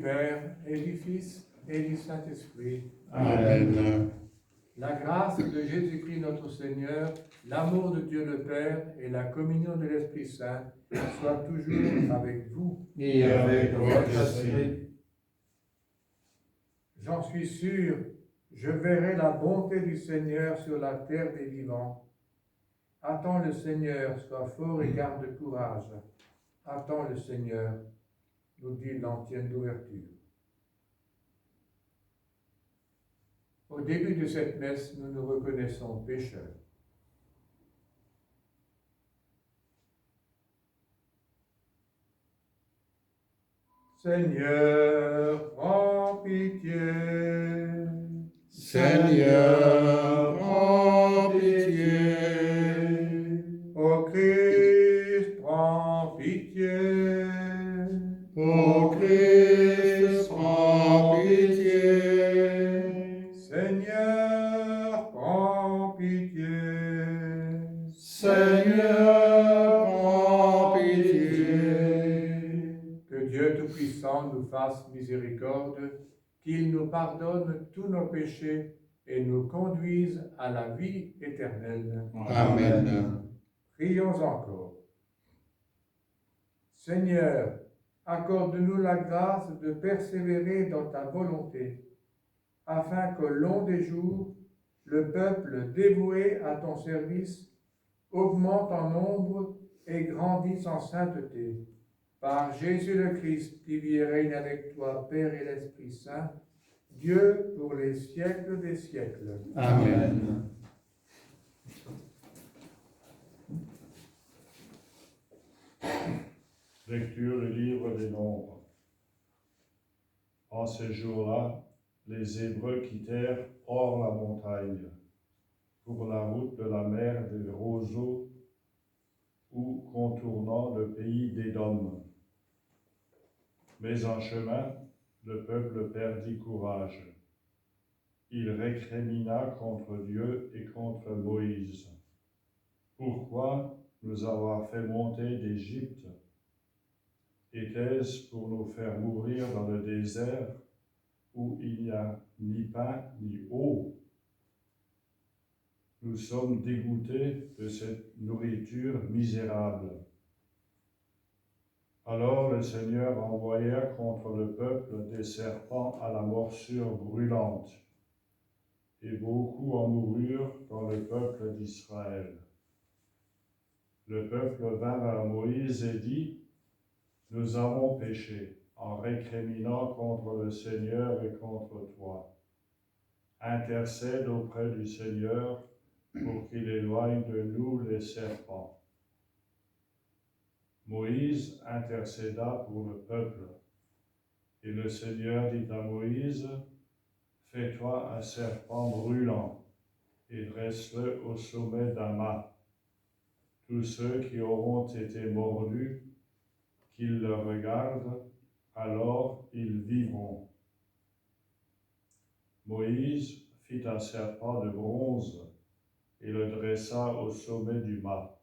Père, et du Fils, et du Saint-Esprit. Amen. La grâce de Jésus-Christ notre Seigneur, l'amour de Dieu le Père et la communion de l'Esprit Saint soient toujours avec vous. Et avec votre esprit. J'en suis sûr, je verrai la bonté du Seigneur sur la terre des vivants. Attends le Seigneur, sois fort et garde courage. Attends le Seigneur, nous dit l'antienne d'ouverture. Au début de cette messe, nous nous reconnaissons pécheurs. Seigneur, prends pitié. Seigneur, prends pitié. Ô Christ, prends pitié. Ô Christ, prends pitié. Seigneur, prends pitié. Seigneur, prends pitié. Que Dieu Tout-Puissant nous fasse miséricorde, qu'il nous pardonne tous nos péchés et nous conduise à la vie éternelle. Amen. Prions encore. Seigneur, accorde-nous la grâce de persévérer dans ta volonté, afin qu'au long des jours, le peuple dévoué à ton service augmente en nombre et grandisse en sainteté. Par Jésus le Christ, qui vit et règne avec toi, Père et l'Esprit Saint, Dieu pour les siècles des siècles. Amen. Lecture du livre des Nombres. En ces jours-là, les Hébreux quittèrent hors la montagne pour la route de la mer des roseaux ou contournant le pays d'Édom. Mais en chemin, le peuple perdit courage. Il récrimina contre Dieu et contre Moïse. Pourquoi nous avoir fait monter d'Égypte? Était-ce pour nous faire mourir dans le désert où il n'y a ni pain ni eau? Nous sommes dégoûtés de cette nourriture misérable. Alors le Seigneur envoya contre le peuple des serpents à la morsure brûlante, et beaucoup en moururent dans le peuple d'Israël. Le peuple vint vers Moïse et dit: Nous avons péché en récriminant contre le Seigneur et contre toi. Intercède auprès du Seigneur pour qu'il éloigne de nous les serpents. Moïse intercéda pour le peuple, et le Seigneur dit à Moïse: Fais-toi un serpent brûlant et dresse-le au sommet d'un mât. Tous ceux qui auront été mordus, qu'ils le regardent, alors ils vivront. Moïse fit un serpent de bronze et le dressa au sommet du mât.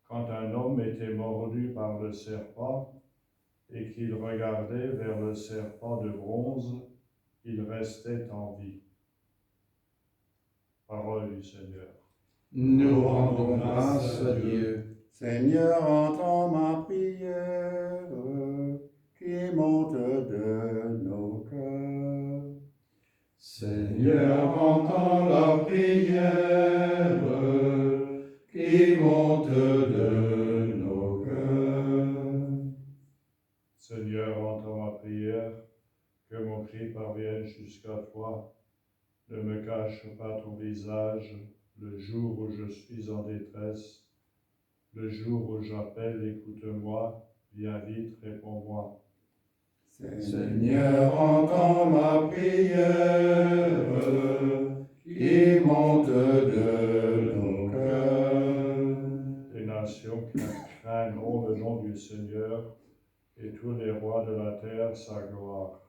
Quand un homme était mordu par le serpent et qu'il regardait vers le serpent de bronze, il restait en vie. Parole du Seigneur. Nous rendons grâce à Dieu. Seigneur, entends ma prière qui monte de nos cœurs. Seigneur, entends la prière qui monte de nos cœurs. Seigneur, entends ma prière, que mon cri parvienne jusqu'à toi. Ne me cache pas ton visage le jour où je suis en détresse. Le jour où j'appelle, écoute-moi, viens vite, réponds-moi. Seigneur, entends ma prière qui monte de nos cœurs. Les nations craindront le nom du Seigneur, et tous les rois de la terre sa gloire.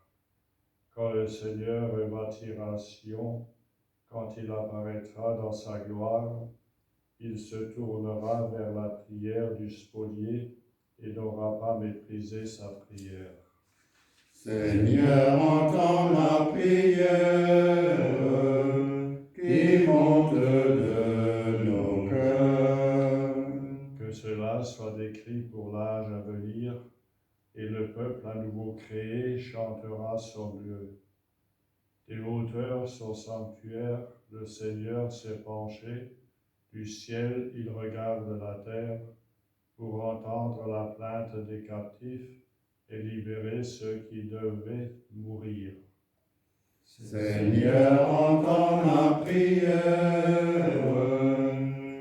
Quand le Seigneur rebâtira Sion, quand il apparaîtra dans sa gloire, il se tournera vers la prière du spolié et n'aura pas méprisé sa prière. Seigneur, entends ma prière qui monte de nos cœurs. Que cela soit décrit pour l'âge à venir, et le peuple à nouveau créé chantera son Dieu. Des hauteurs son sanctuaire, le Seigneur s'est penché, du ciel il regarde la terre, pour entendre la plainte des captifs et libérer ceux qui devaient mourir. Seigneur, entends ma prière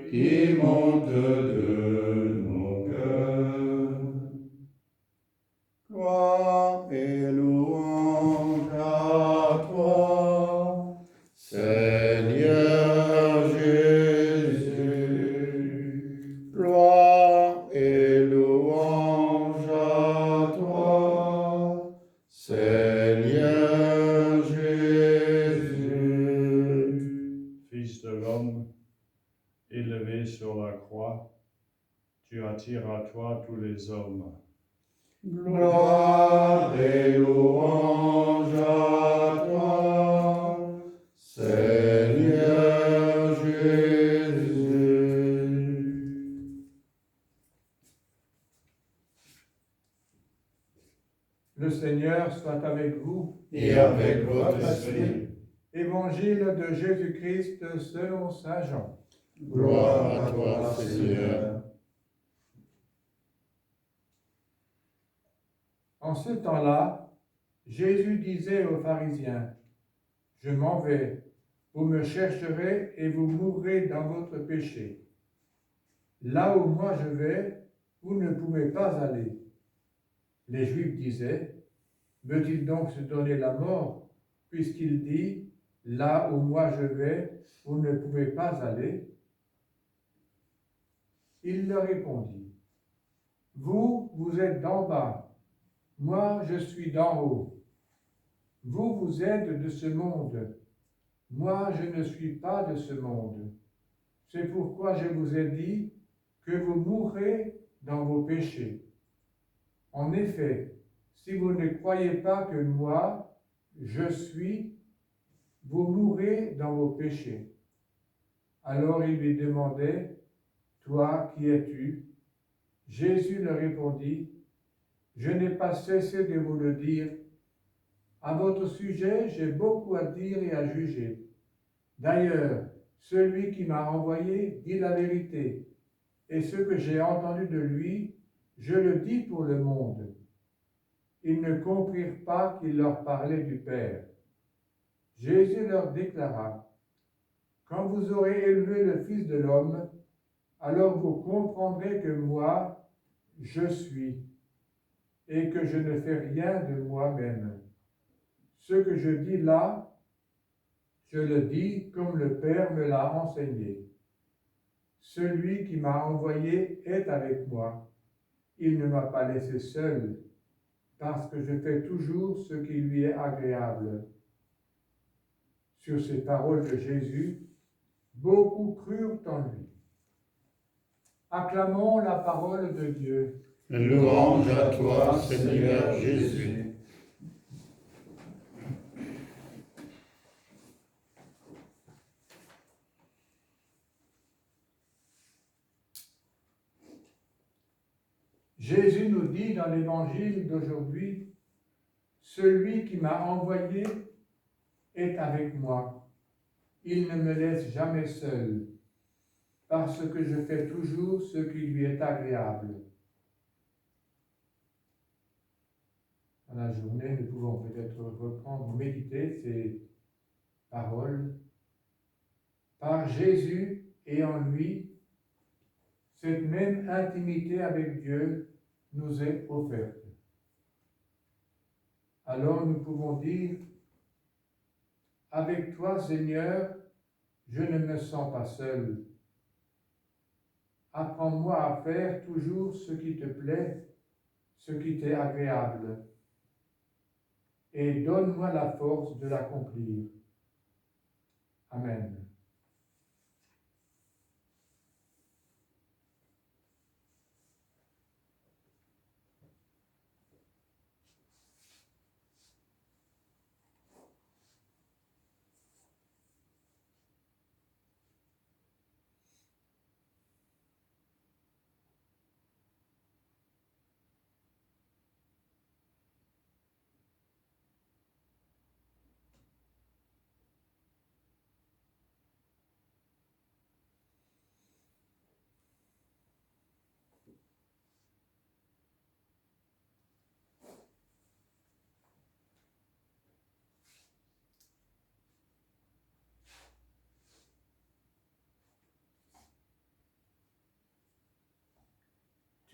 qui monte de nos cœurs. Gloire et louange à toi, Seigneur Jésus. Gloire et louange à toi, Seigneur Jésus. Fils de l'homme, élevé sur la croix, tu attires à toi tous les hommes. Gloire et louange à toi, Seigneur Jésus. Le Seigneur soit avec vous. Et avec votre esprit, Évangile de Jésus-Christ selon saint Jean. gloire à toi, Seigneur. En ce temps-là, Jésus disait aux pharisiens, « Je m'en vais, vous me chercherez et vous mourrez dans votre péché. Là où moi je vais, vous ne pouvez pas aller. » Les Juifs disaient, « Veut-il donc se donner la mort, puisqu'il dit, « Là où moi je vais, vous ne pouvez pas aller ?» Il leur répondit, « Vous, vous êtes d'en bas. Moi, je suis d'en haut. Vous, vous êtes de ce monde. Moi, je ne suis pas de ce monde. C'est pourquoi je vous ai dit que vous mourrez dans vos péchés. En effet, si vous ne croyez pas que moi, je suis, vous mourrez dans vos péchés. » Alors il lui demandait, « Toi, qui es-tu » Jésus leur répondit, « Je n'ai pas cessé de vous le dire. À votre sujet, j'ai beaucoup à dire et à juger. D'ailleurs, celui qui m'a envoyé dit la vérité, et ce que j'ai entendu de lui, je le dis pour le monde. » Ils ne comprirent pas qu'il leur parlait du Père. Jésus leur déclara, « Quand vous aurez élevé le Fils de l'homme, alors vous comprendrez que moi, je suis, et que je ne fais rien de moi-même. Ce que je dis là, je le dis comme le Père me l'a enseigné. Celui qui m'a envoyé est avec moi. Il ne m'a pas laissé seul, parce que je fais toujours ce qui lui est agréable. » Sur ces paroles de Jésus, beaucoup crurent en lui. Acclamons la parole de Dieu. Louange à toi, Seigneur Jésus. Jésus nous dit dans l'évangile d'aujourd'hui, « Celui qui m'a envoyé est avec moi. Il ne me laisse jamais seul, parce que je fais toujours ce qui lui est agréable. » Dans la journée, nous pouvons peut-être reprendre, méditer ces paroles. Par Jésus et en lui, cette même intimité avec Dieu nous est offerte. Alors nous pouvons dire, « Avec toi, Seigneur, je ne me sens pas seul. Apprends-moi à faire toujours ce qui te plaît, ce qui t'est agréable, et donne-moi la force de l'accomplir. Amen. »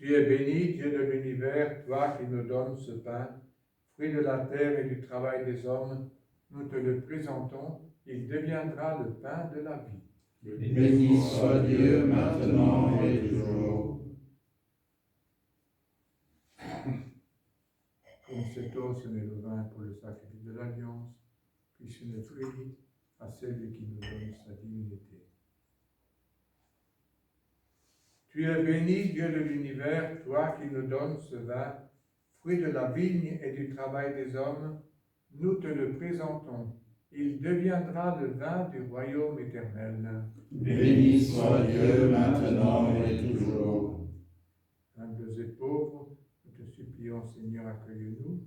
Tu es béni, Dieu de l'univers, toi qui nous donnes ce pain, fruit de la terre et du travail des hommes. Nous te le présentons, il deviendra le pain de la vie. Béni soit Dieu maintenant et toujours. Comme cette eau, ce n'est le vin pour le sacrifice de l'Alliance, puis ce n'est fruit à celui qui nous donne sa divinité. Tu es béni, Dieu de l'univers, toi qui nous donnes ce vin, fruit de la vigne et du travail des hommes, nous te le présentons. Il deviendra le vin du royaume éternel. Béni soit Dieu maintenant et toujours. Humbles et pauvres, nous te supplions, Seigneur, accueille-nous,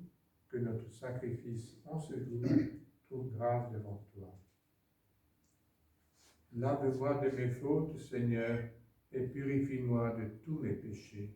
que notre sacrifice en ce jour trouve grâce devant toi. Lave-moi de mes fautes, Seigneur, et purifie-moi de tous mes péchés.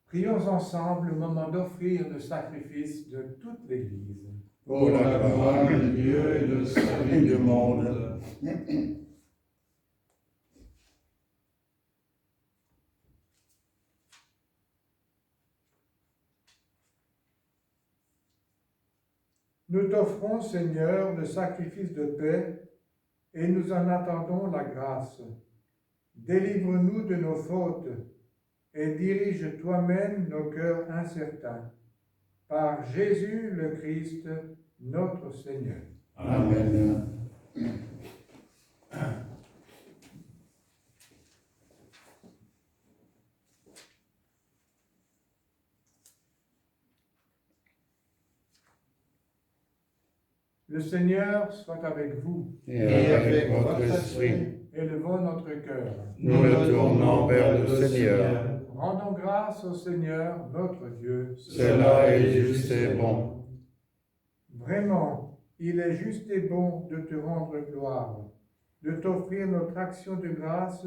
Prions ensemble le moment d'offrir le sacrifice de toute l'Église. Pour la gloire de Dieu et le salut du monde. Nous t'offrons, Seigneur, le sacrifice de paix et nous en attendons la grâce. Délivre-nous de nos fautes et dirige toi-même nos cœurs incertains. Par Jésus le Christ, notre Seigneur. Amen. Le Seigneur soit avec vous. Et avec votre esprit, Élevons notre cœur. nous le tournons vers le Seigneur. Rendons grâce au Seigneur, notre Dieu. Cela est juste et bon. Vraiment, il est juste et bon de te rendre gloire, de t'offrir notre action de grâce,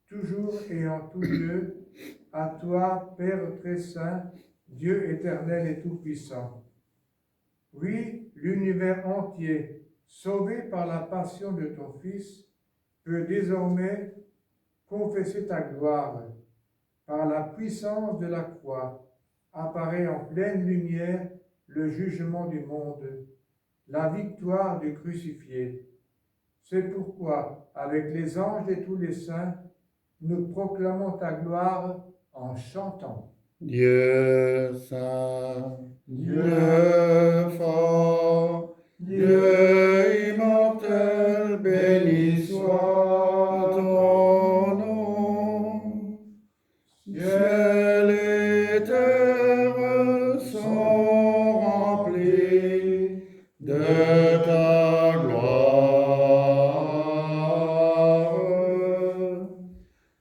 toujours et en tout lieu, à toi, Père très saint, Dieu éternel et tout-puissant. Oui, l'univers entier, sauvé par la passion de ton Fils, peut désormais confesser ta gloire. Par la puissance de la croix, apparaît en pleine lumière le jugement du monde, la victoire du crucifié. C'est pourquoi, avec les anges et tous les saints, nous proclamons ta gloire en chantant. Dieu saint, Dieu fort, Dieu immortel, béni soit ton nom. Ciel et terre sont remplis de ta gloire.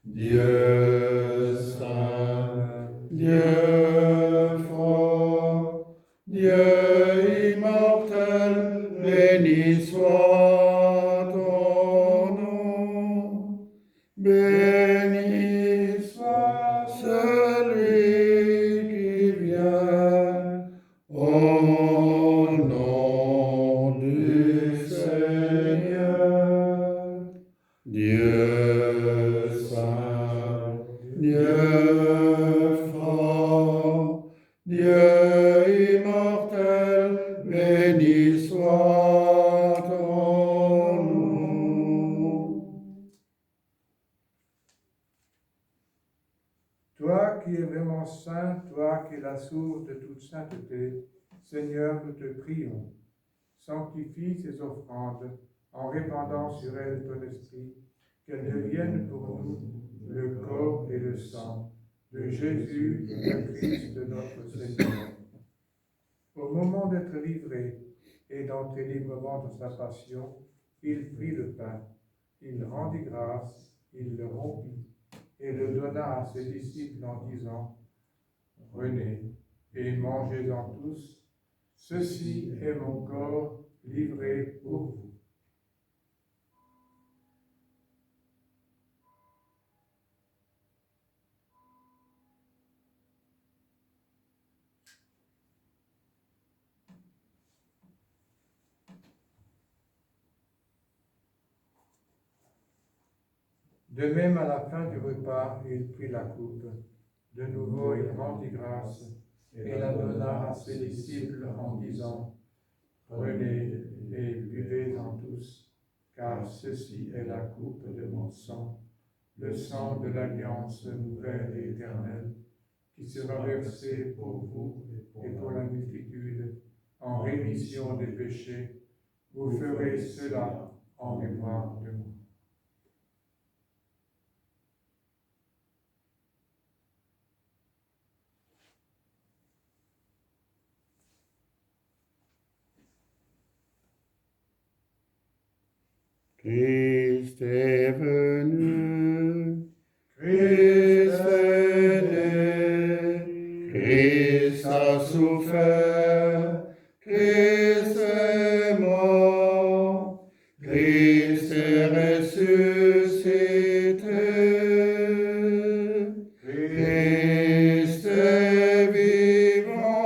Dieu saint, Dieu fort, Dieu immortel, béni soit ton nom. Béni soit celui qui vient au nom du Seigneur. Dieu saint, Dieu fort, Dieu immortel, béni soit ton nom. Toi qui es vraiment saint, toi qui es la source de toute sainteté, Seigneur, nous te prions. Sanctifie ces offrandes en répandant sur elles ton esprit, qu'elles deviennent pour nous le corps et le sang de Jésus, le Christ, notre Seigneur. Au moment d'être livré et d'entrer librement dans sa passion, il prit le pain, il rendit grâce, il le rompit et le donna à ses disciples en disant « Prenez et mangez-en tous, Ceci est mon corps livré pour vous. De même, à la fin du repas, il prit la coupe. De nouveau, il rendit grâce et la donna à ses disciples en disant, prenez et buvez-en tous, car ceci est la coupe de mon sang, le sang de l'alliance nouvelle et éternelle, qui sera versé pour vous et pour la multitude, en rémission des péchés. Vous ferez cela en mémoire de moi. Christ est venu, Christ est né, Christ a souffert, Christ est mort, Christ est ressuscité, Christ est vivant,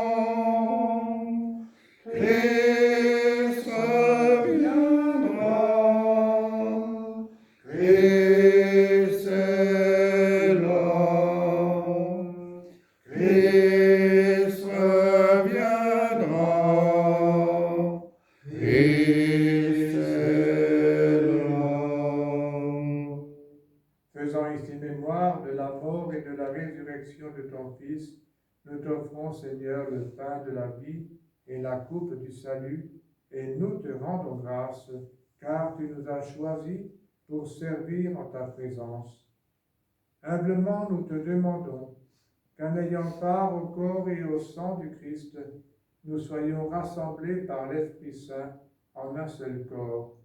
Christ reviendra, Christ est là, Christ reviendra, Christ est là. Faisant ici mémoire de la mort et de la résurrection de ton Fils, nous t'offrons, Seigneur, le pain de la vie et la coupe du salut, et nous te rendons grâce, car tu nous as choisis pour servir en ta présence. Humblement, nous te demandons qu'en ayant part au corps et au sang du Christ, nous soyons rassemblés par l'Esprit Saint en un seul corps.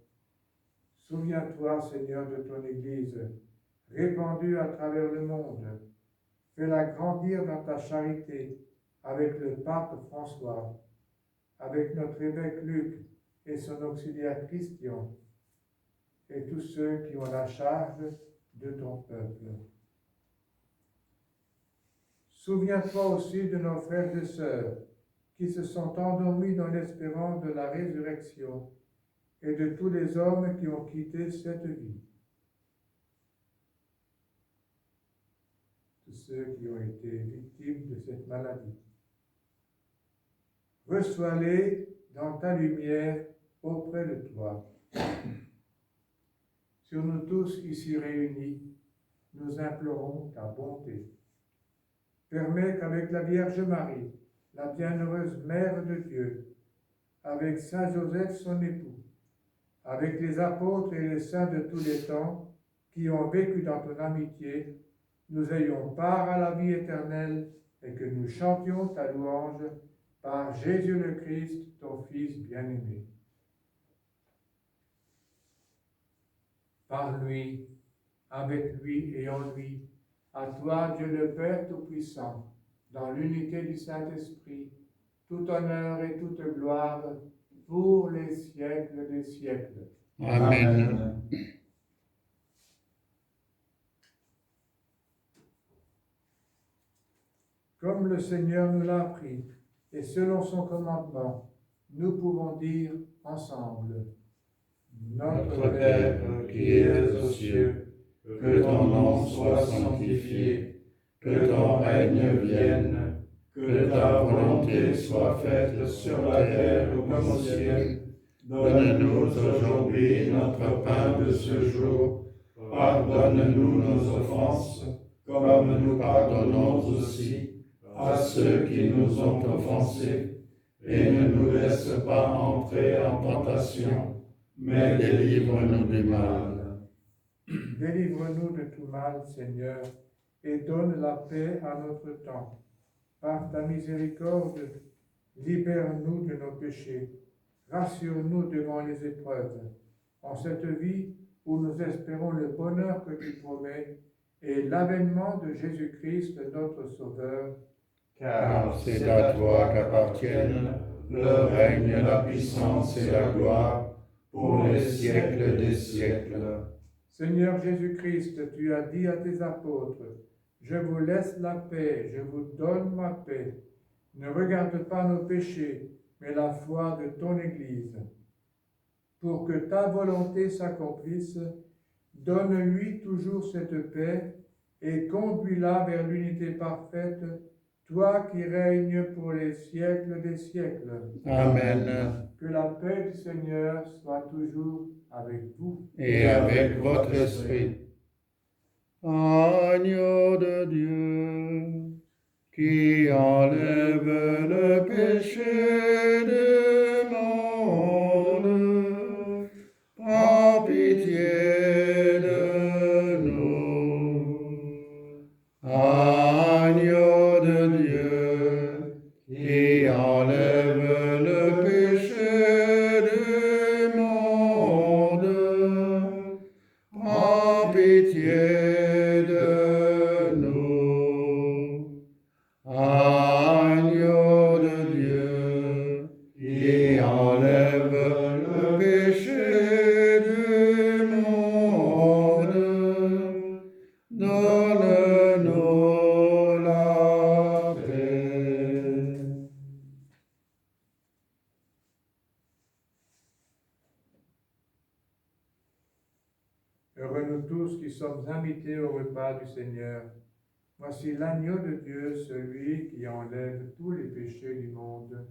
Souviens-toi, Seigneur, de ton Église, répandue à travers le monde. Fais-la grandir dans ta charité avec le pape François, avec notre évêque Luc et son auxiliaire Christian, et tous ceux qui ont la charge de ton peuple. Souviens-toi aussi de nos frères et sœurs qui se sont endormis dans l'espérance de la résurrection et de tous les hommes qui ont quitté cette vie. Tous ceux qui ont été victimes de cette maladie. Reçois-les dans ta lumière auprès de toi. Sur nous tous ici réunis, nous implorons ta bonté. Permets qu'avec la Vierge Marie, la bienheureuse Mère de Dieu, avec Saint Joseph son époux, avec les apôtres et les saints de tous les temps qui ont vécu dans ton amitié, nous ayons part à la vie éternelle et que nous chantions ta louange par Jésus le Christ, ton Fils bien-aimé. Par lui, avec lui et en lui, à toi, Dieu le Père Tout-Puissant, dans l'unité du Saint-Esprit, tout honneur et toute gloire pour les siècles des siècles. Amen. Comme le Seigneur nous l'a appris, et selon son commandement, nous pouvons dire ensemble, Notre Père qui es aux cieux, que ton nom soit sanctifié, que ton règne vienne, que ta volonté soit faite sur la terre comme au ciel. Donne-nous aujourd'hui notre pain de ce jour. Pardonne-nous nos offenses, comme nous pardonnons aussi à ceux qui nous ont offensés. Et ne nous laisse pas entrer en tentation, mais délivre-nous du mal. Délivre-nous de tout mal, Seigneur, et donne la paix à notre temps. Par ta miséricorde, libère-nous de nos péchés. Rassure-nous devant les épreuves. En cette vie où nous espérons le bonheur que tu promets et l'avènement de Jésus-Christ, notre Sauveur. Car c'est à toi qu'appartiennent le règne, la puissance et la gloire, pour les siècles des siècles. Seigneur Jésus-Christ, tu as dit à tes apôtres, je vous laisse la paix, je vous donne ma paix. Ne regarde pas nos péchés, mais la foi de ton Église. Pour que ta volonté s'accomplisse, donne-lui toujours cette paix et conduis-la vers l'unité parfaite, toi qui règnes pour les siècles des siècles. Amen. Que la paix du Seigneur soit toujours avec vous. Et avec votre esprit. Agneau de Dieu, qui enlève le péché du monde, prends pitié de nous. Agneau de Dieu, qui enlève le péché du monde, prends pitié de nous. Agneau de Dieu, qui enlève le péché du monde, donne-nous la paix. Heureux nous tous qui sommes invités au repas du Seigneur. Voici l'agneau de Dieu, celui qui enlève tous les péchés du monde.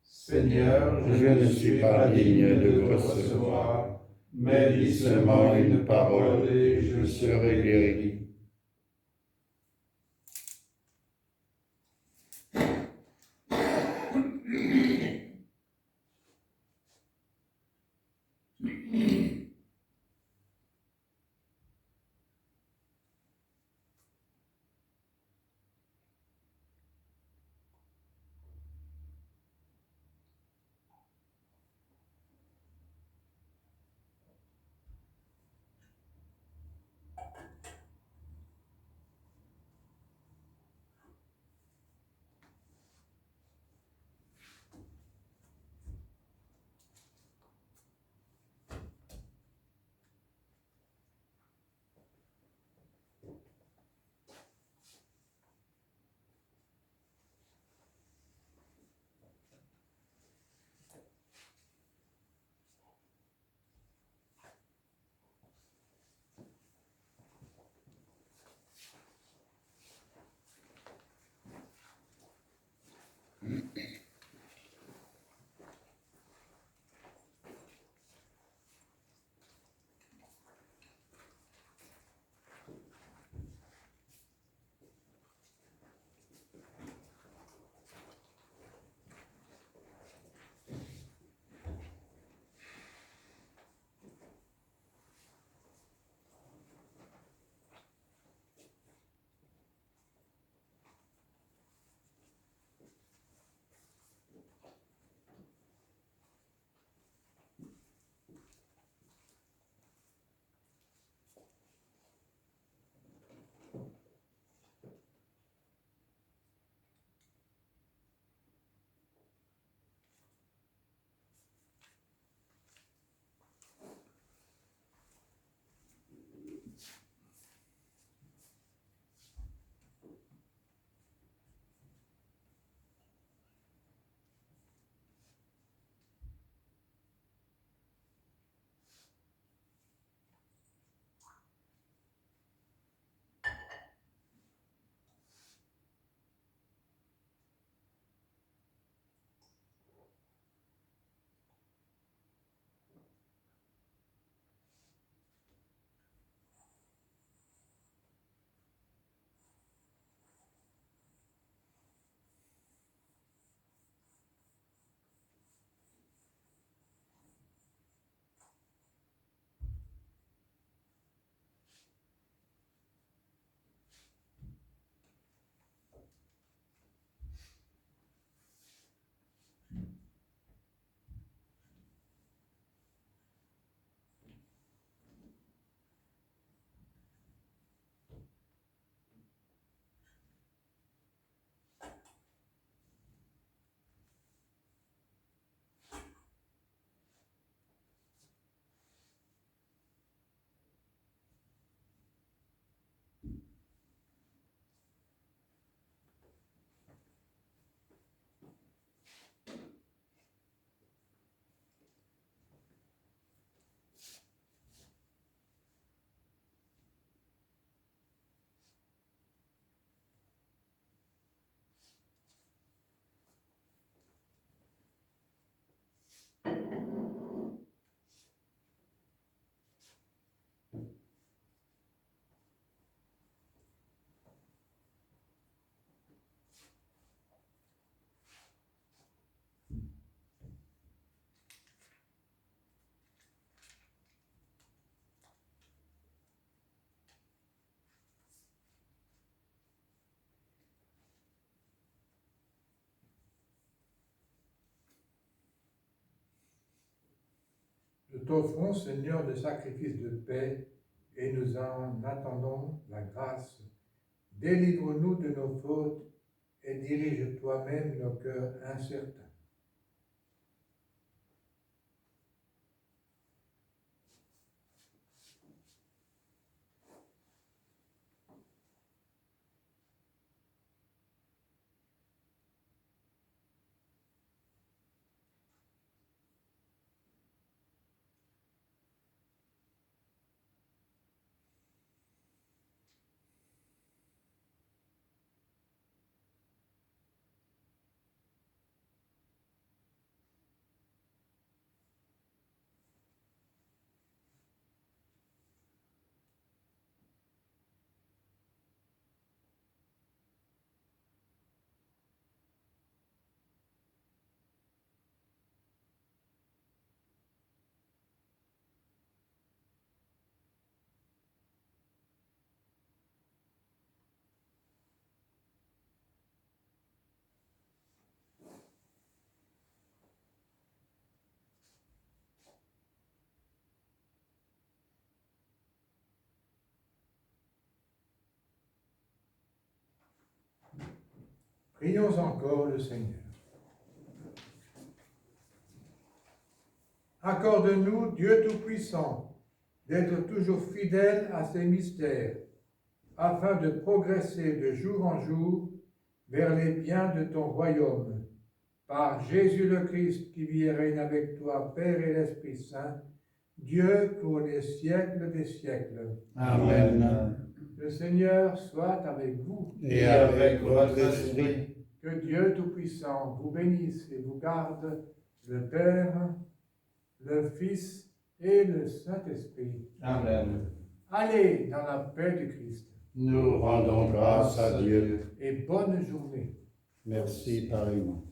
Seigneur, je ne suis pas digne de vous recevoir, mais dis seulement une parole et je serai guéri. t'offrons, Seigneur, le sacrifice de paix et nous en attendons la grâce. Délivre-nous de nos fautes et dirige toi-même nos cœurs incertains. Prions encore le Seigneur. Accorde-nous, Dieu Tout-Puissant, d'être toujours fidèles à ces mystères, afin de progresser de jour en jour vers les biens de ton royaume. Par Jésus le Christ, qui vit et règne avec toi, Père et l'Esprit Saint, Dieu pour les siècles des siècles. Amen. Le Seigneur soit avec vous. Et avec votre esprit. Que Dieu Tout-Puissant vous bénisse et vous garde, le Père, le Fils et le Saint-Esprit. Amen. Allez dans la paix du Christ. Nous rendons grâce à Dieu. Et bonne journée. Merci pareillement.